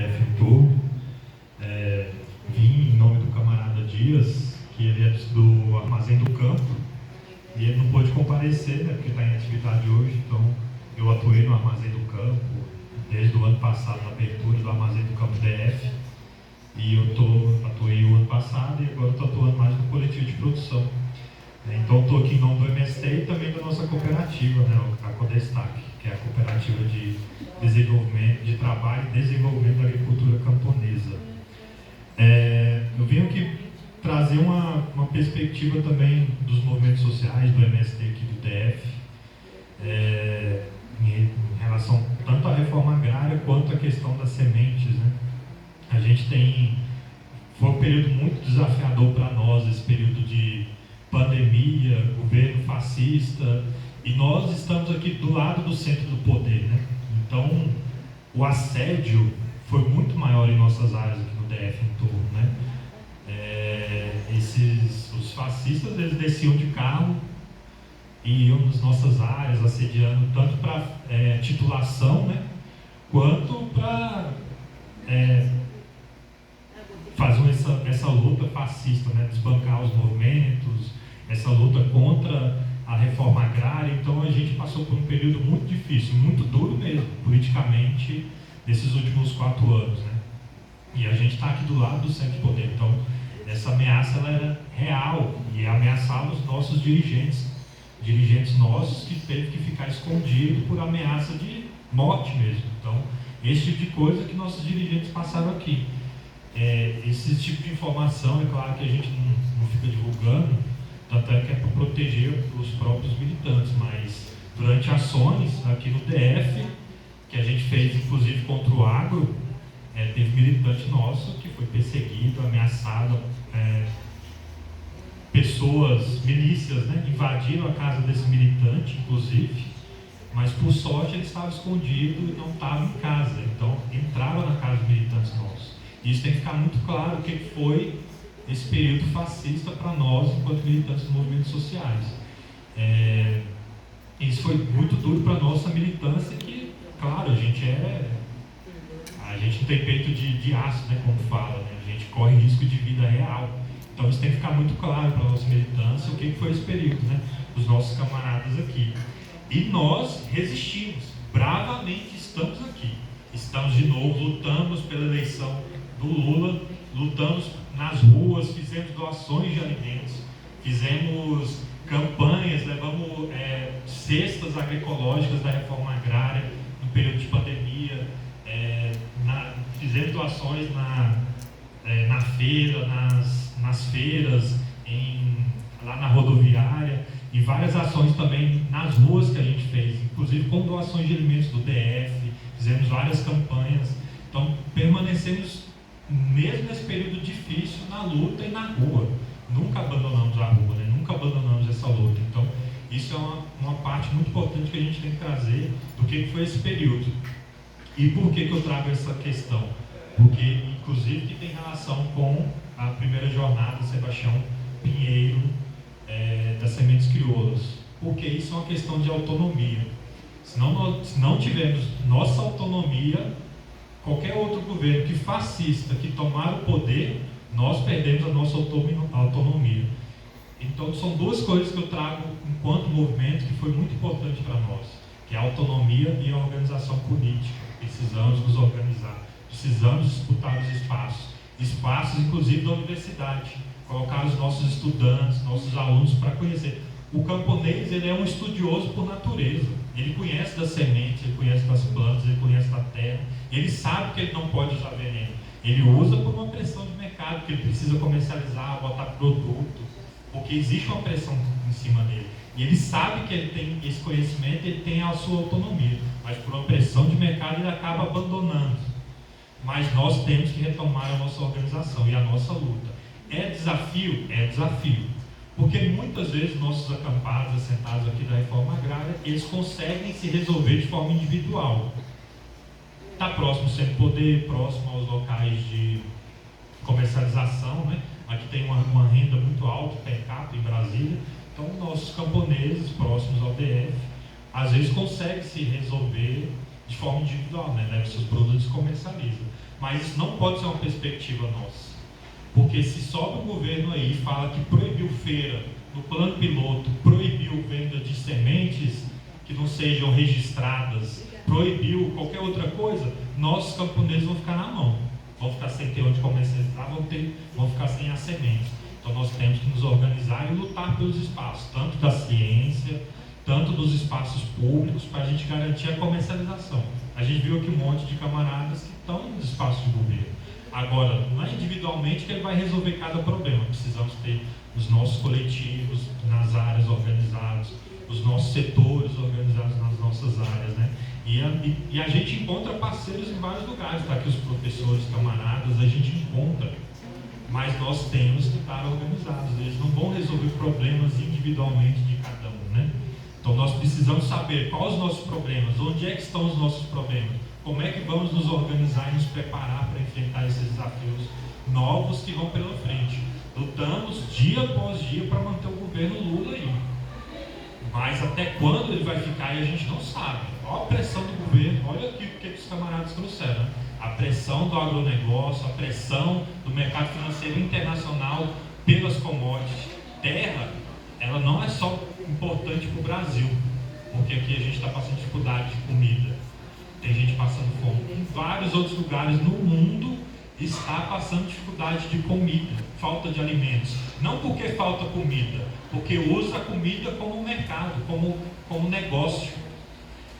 DF Tour. Vim em nome do camarada Dias, que ele é do Armazém do Campo, e ele não pôde comparecer, né, porque está em atividade hoje. Então eu atuei no Armazém do Campo desde o ano passado, na abertura do Armazém do Campo DF, e eu atuei o ano passado e agora estou atuando mais no coletivo de produção. Então estou aqui em nome do MST e também da nossa cooperativa, né, a Codestac, que é a cooperativa de desenvolvimento, de trabalho e desenvolvimento da agricultura camponesa. Eu vim aqui trazer uma perspectiva também dos movimentos sociais do MST aqui do DF, em relação tanto à reforma agrária quanto à questão das sementes, né? A gente foi um período muito desafiador para nós, esse período de pandemia, governo fascista, e nós estamos aqui do lado do centro do poder, né? Então o assédio foi muito maior em nossas áreas aqui no DF em torno, né? Os fascistas, eles desciam de carro e iam nas nossas áreas assediando tanto para titulação, né, quanto para fazer essa luta fascista, né, desbancar os movimentos, essa luta contra a reforma agrária. Então a gente passou por um período muito difícil, muito duro mesmo, politicamente, nesses últimos 4 anos, né? E a gente está aqui do lado do centro de poder. Então essa ameaça ela era real e ameaçava os nossos dirigentes nossos, que teve que ficar escondido por ameaça de morte mesmo. Então esse tipo de coisa que nossos dirigentes passaram aqui. Esse tipo de informação, é claro que a gente não fica divulgando, tanto é que é para proteger os próprios militantes, mas durante ações aqui no DF, que a gente fez inclusive contra o agro, teve militante nosso que foi perseguido, ameaçado, milícias, né, invadiram a casa desse militante, inclusive, mas por sorte ele estava escondido e não estava em casa, então entraram na casa dos militantes nossos. E isso tem que ficar muito claro o que foi esse período fascista para nós, enquanto militantes dos movimentos sociais. Isso foi muito duro para a nossa militância, que, claro, a gente não tem peito de aço, né, como fala, né? A gente corre risco de vida real. Então isso tem que ficar muito claro para a nossa militância o que foi esse período, né, dos nossos camaradas aqui. E nós resistimos, bravamente estamos aqui. Estamos de novo, lutamos pela eleição do Lula, lutamos nas ruas, fizemos doações de alimentos, fizemos campanhas, levamos cestas agroecológicas da reforma agrária no período de pandemia, fizemos doações na feira, nas feiras, lá na rodoviária, e várias ações também nas ruas que a gente fez, inclusive com doações de alimentos do DF, fizemos várias campanhas. Então permanecemos, mesmo nesse período difícil, na luta e na rua. Nunca abandonamos a rua, né? Nunca abandonamos essa luta. Então isso é uma parte muito importante que a gente tem que trazer do que foi esse período. E por que eu trago essa questão? Porque, inclusive, que tem relação com a primeira jornada Sebastião Pinheiro, das sementes crioulas. Porque isso é uma questão de autonomia. Se não tivermos nossa autonomia, qualquer outro governo fascista que tomar o poder, nós perdemos a nossa autonomia. Então são 2 coisas que eu trago enquanto movimento que foi muito importante para nós, que é a autonomia e a organização política. Precisamos nos organizar, precisamos disputar os espaços inclusive da universidade, colocar os nossos estudantes, nossos alunos para conhecer. O camponês, ele é um estudioso por natureza, ele conhece das sementes, ele conhece das plantas, ele conhece da terra, ele sabe que ele não pode usar veneno, ele usa por uma pressão de mercado, porque ele precisa comercializar, botar produto, porque existe uma pressão em cima dele, e ele sabe que ele tem esse conhecimento, ele tem a sua autonomia, mas por uma pressão de mercado ele acaba abandonando. Mas nós temos que retomar a nossa organização e a nossa luta. É desafio? É desafio. Porque muitas vezes nossos acampados, assentados aqui da reforma agrária, eles conseguem se resolver de forma individual. Está próximo ao centro de poder, próximo aos locais de comercialização, né? Aqui tem uma renda muito alta, per capita, em Brasília. Então nossos camponeses próximos ao DF, às vezes conseguem se resolver de forma individual, né? Leva seus produtos e comercializa. Mas isso não pode ser uma perspectiva nossa. Porque se sobe um governo aí e fala que proibiu feira, no plano piloto, proibiu venda de sementes que não sejam registradas, proibiu qualquer outra coisa, nossos camponeses vão ficar na mão. Vão ficar sem ter onde comercializar, vão ficar sem as sementes. Então nós temos que nos organizar e lutar pelos espaços, tanto da ciência, tanto dos espaços públicos, para a gente garantir a comercialização. A gente viu aqui um monte de camaradas que estão nos espaços de governo. Agora, não é individualmente que ele vai resolver cada problema. Precisamos ter os nossos coletivos nas áreas organizados, os nossos setores organizados nas nossas áreas, né? E a gente encontra parceiros em vários lugares, tá? Aqui os professores, camaradas, a gente encontra, mas nós temos que estar organizados. Eles não vão resolver problemas individualmente de cada um, né? Então nós precisamos saber quais os nossos problemas, onde é que estão os nossos problemas, como é que vamos nos organizar e nos preparar para enfrentar esses desafios novos que vão pela frente. Lutamos dia após dia para manter o governo Lula aí. Mas até quando ele vai ficar aí a gente não sabe. Olha a pressão do governo, olha aqui o que os camaradas trouxeram. Né? A pressão do agronegócio, a pressão do mercado financeiro internacional pelas commodities. Terra, ela não é só importante para o Brasil, porque aqui a gente está passando dificuldade de comida. Tem gente passando fome. Em vários outros lugares no mundo está passando dificuldade de comida, falta de alimentos. Não porque falta comida, porque usa a comida como mercado, como negócio.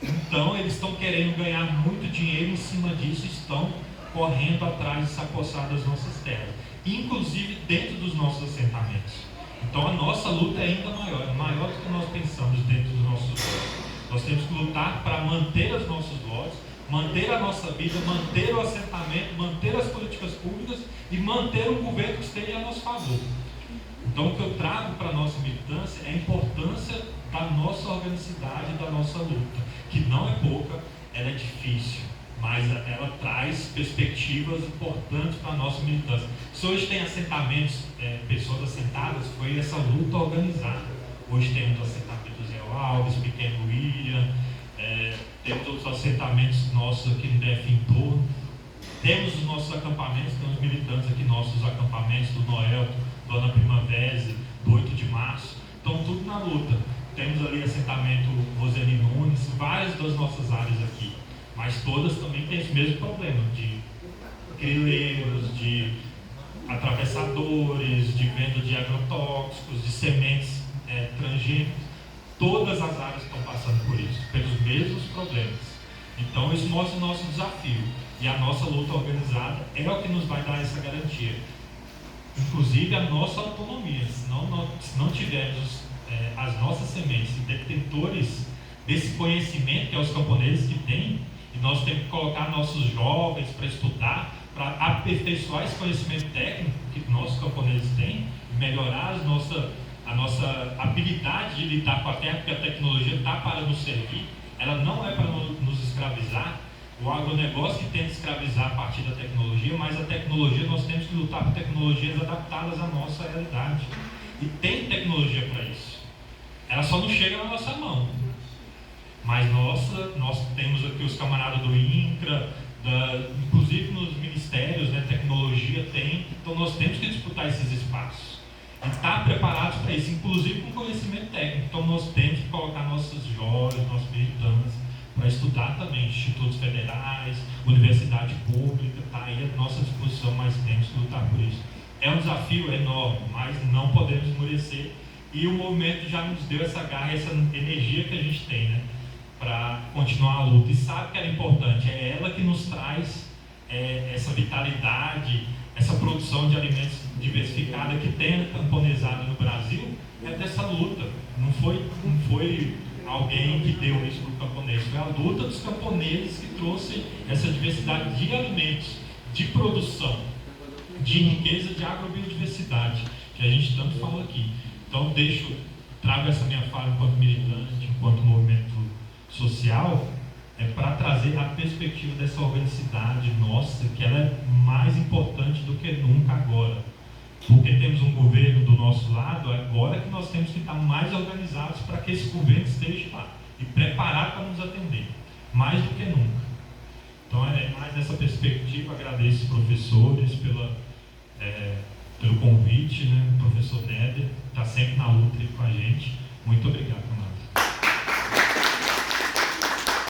Então eles estão querendo ganhar muito dinheiro em cima disso, estão correndo atrás de sacoçar das nossas terras, inclusive dentro dos nossos assentamentos. Então a nossa luta é ainda maior do que nós pensamos dentro dos nossos lotes. Nós temos que lutar para manter os nossos lotes, manter a nossa vida, manter o assentamento, manter as políticas públicas e manter um governo que esteja a nosso favor. Então o que eu trago para a nossa militância é a importância da nossa organicidade, da nossa luta, que não é pouca, ela é difícil, mas ela traz perspectivas importantes para a nossa militância. Se hoje tem assentamentos, pessoas assentadas, foi essa luta organizada. Hoje temos assentamentos Zé Alves, Pequeno William, temos outros assentamentos nossos aqui no DF em torno. Temos os nossos acampamentos, temos militantes aqui, nossos acampamentos do Noel, Dona Primavera, do 8 de março. Então tudo na luta. Temos ali assentamento Roseli Nunes, várias das nossas áreas aqui. Mas todas também têm esse mesmo problema de grileiros, de atravessadores, de venda de agrotóxicos, de sementes transgênicas. Todas as áreas estão passando por isso, pelos mesmos problemas. Então isso mostra o nosso desafio. E a nossa luta organizada é o que nos vai dar essa garantia. Inclusive a nossa autonomia. Se não tivermos as nossas sementes e detentores desse conhecimento que é os camponeses que têm, e nós temos que colocar nossos jovens para estudar, para aperfeiçoar esse conhecimento técnico que nossos camponeses têm, e melhorar a nossa habilidade de lidar com a terra, porque a tecnologia está para nos servir, ela não é para nos escravizar. O agronegócio que tenta escravizar a partir da tecnologia, mas a tecnologia, nós temos que lutar por tecnologias adaptadas à nossa realidade. E tem tecnologia para isso. Ela só não chega na nossa mão. Mas nós temos aqui os camaradas do INCRA, inclusive nos ministérios, né, tecnologia tem, então nós temos que disputar esses espaços. E estar preparados para isso, inclusive com conhecimento técnico. Então nós temos que colocar nossos jovens, nossos militantes, para estudar também, institutos federais, universidade pública, está aí à nossa disposição, mas temos que lutar por isso. É um desafio enorme, mas não podemos esmorecer, e o movimento já nos deu essa garra, essa energia que a gente tem, né, para continuar a luta, e sabe que ela é importante, é ela que nos traz essa vitalidade, essa produção de alimentos diversificada que tem a camponesada no Brasil, é dessa luta, não foi alguém que deu isso para o camponês, foi a luta dos camponeses que trouxe essa diversidade de alimentos, de produção, de riqueza, de agrobiodiversidade, que a gente tanto fala aqui. Então trago essa minha fala enquanto militante, enquanto movimento social, para trazer a perspectiva dessa organicidade nossa, que ela é mais importante do que nunca agora. Porque temos um governo do nosso lado, agora que nós temos que estar mais organizados para que esse governo esteja lá e preparado para nos atender, mais do que nunca. Então, é mais nessa perspectiva. Agradeço os professores pelo convite, né? O professor Néder está sempre na luta aí com a gente. Muito obrigado.